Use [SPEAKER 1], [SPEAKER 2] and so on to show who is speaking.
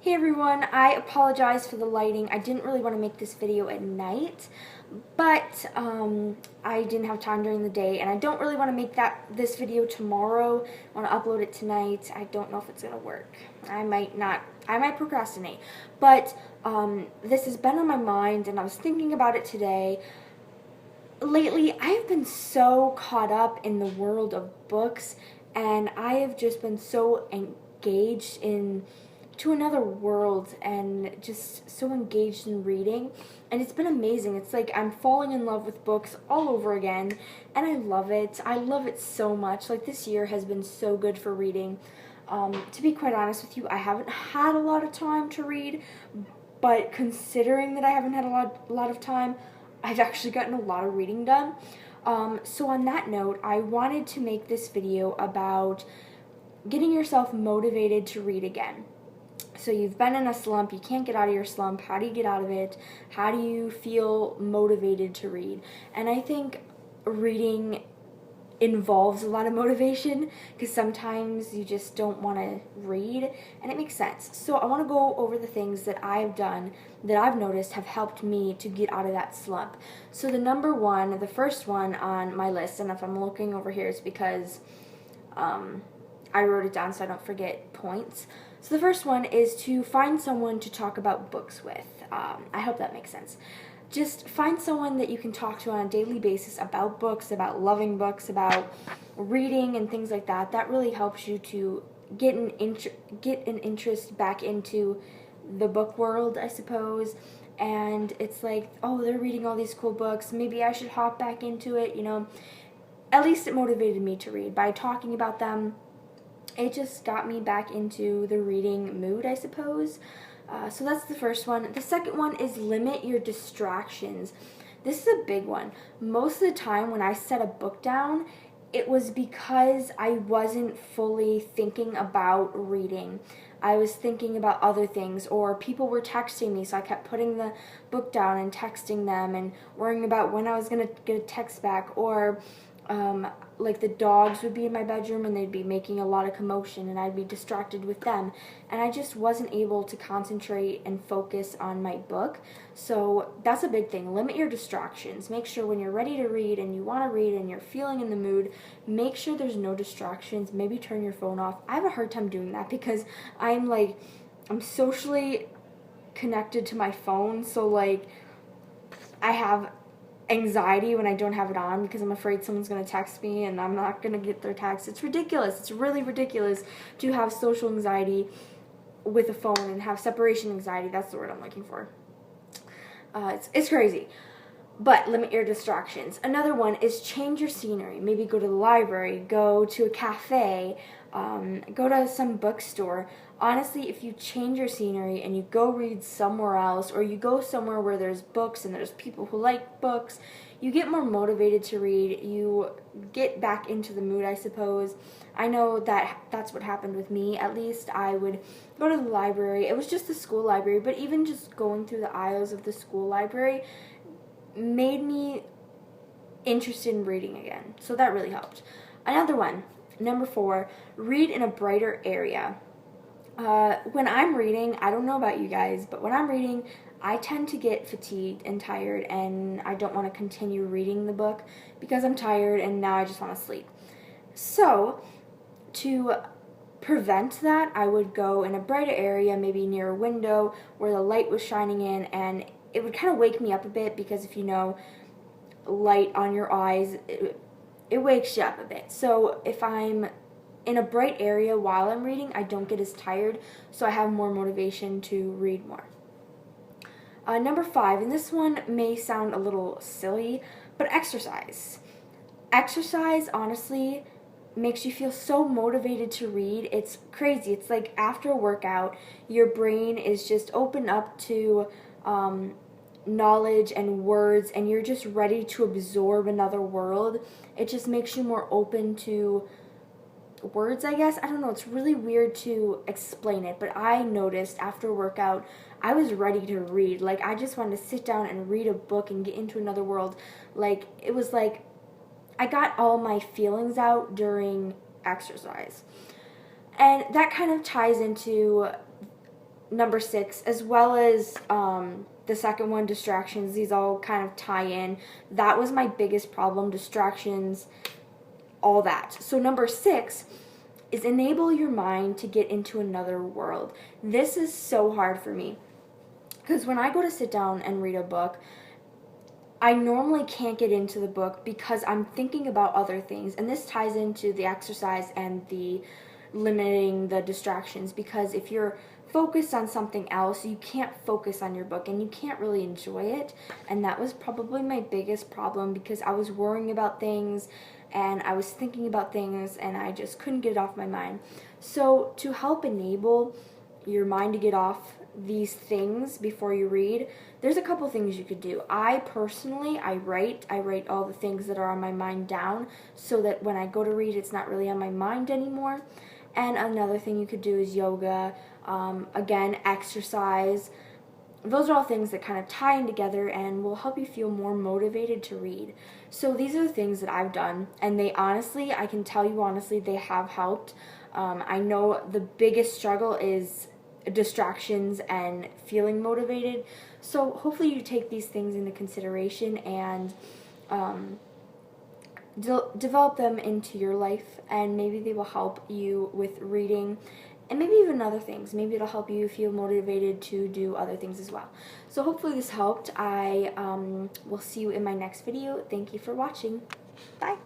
[SPEAKER 1] Hey everyone, I apologize for the lighting. I didn't really want to make this video at night, but I didn't have time during the day, and I don't really want to make this video tomorrow. I want to upload it tonight. I don't know if it's going to work. I might procrastinate, but this has been on my mind, and I was thinking about it today. Lately, I've been so caught up in the world of books, and I have just been so engaged to another world and just so engaged in reading, and it's been amazing. It's like I'm falling in love with books all over again, and I love it so much. Like, this year has been so good for reading. To be quite honest with you, I haven't had a lot of time to read, but considering that I haven't had a lot of time, I've actually gotten a lot of reading done. So on that note, I wanted to make this video about getting yourself motivated to read again. So you've been in a slump, you can't get out of your slump. How do you get out of it? How do you feel motivated to read? And I think reading involves a lot of motivation, because sometimes you just don't want to read, and it makes sense. So I want to go over the things that I've done that I've noticed have helped me to get out of that slump. So the first one on my list, and if I'm looking over here, it's because I wrote it down so I don't forget points. So the first one is to find someone to talk about books with. I hope that makes sense. Just find someone that you can talk to on a daily basis about books, about loving books, about reading and things like that. That really helps you to get an interest back into the book world, I suppose. And it's like, oh, they're reading all these cool books. Maybe I should hop back into it, At least it motivated me to read. By talking about them, it just got me back into the reading mood, I suppose. So that's the first one. The second one is limit your distractions. This is a big one. Most of the time when I set a book down, it was because I wasn't fully thinking about reading. I was thinking about other things, or people were texting me, so I kept putting the book down and texting them and worrying about when I was going to get a text back, or like the dogs would be in my bedroom and they'd be making a lot of commotion and I'd be distracted with them, and I just wasn't able to concentrate and focus on my book. So that's a big thing. Limit your distractions. Make sure when you're ready to read and you want to read and you're feeling in the mood, make sure there's no distractions. Maybe turn your phone off. I have a hard time doing that because I'm socially connected to my phone, so like I have anxiety when I don't have it on because I'm afraid someone's going to text me and I'm not going to get their text. It's ridiculous. It's really ridiculous to have social anxiety with a phone and have separation anxiety. That's the word I'm looking for. It's crazy. But limit your distractions. Another one is change your scenery. Maybe go to the library, go to a cafe, go to some bookstore. Honestly, if you change your scenery and you go read somewhere else, or you go somewhere where there's books and there's people who like books, you get more motivated to read. You get back into the mood, I suppose. I know that's what happened with me. At least I would go to the library. It was just the school library, but even just going through the aisles of the school library made me interested in reading again. So that really helped. Another one, number 4, read in a brighter area. When I'm reading, I don't know about you guys, but when I'm reading, I tend to get fatigued and tired, and I don't want to continue reading the book because I'm tired and now I just want to sleep. So to prevent that, I would go in a brighter area, maybe near a window where the light was shining in, and it would kind of wake me up a bit, because if you know, light on your eyes, it wakes you up a bit. So if I'm in a bright area while I'm reading, I don't get as tired, so I have more motivation to read more. Number 5, and this one may sound a little silly, but exercise. Exercise, honestly, makes you feel so motivated to read. It's crazy. It's like after a workout, your brain is just opened up to knowledge and words, and you're just ready to absorb another world. It just makes you more open to words, I guess. I don't know. It's really weird to explain it, but I noticed after a workout, I was ready to read. Like, I just wanted to sit down and read a book and get into another world. Like, it was like I got all my feelings out during exercise. And that kind of ties into number 6, as well as the second one, distractions. These all kind of tie in. That was my biggest problem, distractions, all that. So number 6 is enable your mind to get into another world. This is so hard for me because when I go to sit down and read a book, I normally can't get into the book because I'm thinking about other things. And this ties into the exercise and the limiting the distractions, because if you're focused on something else, you can't focus on your book and you can't really enjoy it. And that was probably my biggest problem, because I was worrying about things and I was thinking about things and I just couldn't get it off my mind. So to help enable your mind to get off these things before you read, there's a couple things you could do. I personally, I write all the things that are on my mind down so that when I go to read, it's not really on my mind anymore. And another thing you could do is yoga, again, exercise. Those are all things that kind of tie in together and will help you feel more motivated to read. So these are the things that I've done, and they honestly, I can tell you honestly, they have helped. I know the biggest struggle is distractions and feeling motivated. So hopefully you take these things into consideration and develop them into your life, and maybe they will help you with reading and maybe even other things. Maybe it'll help you feel motivated to do other things as well. So hopefully this helped. I will see you in my next video. Thank you for watching. Bye.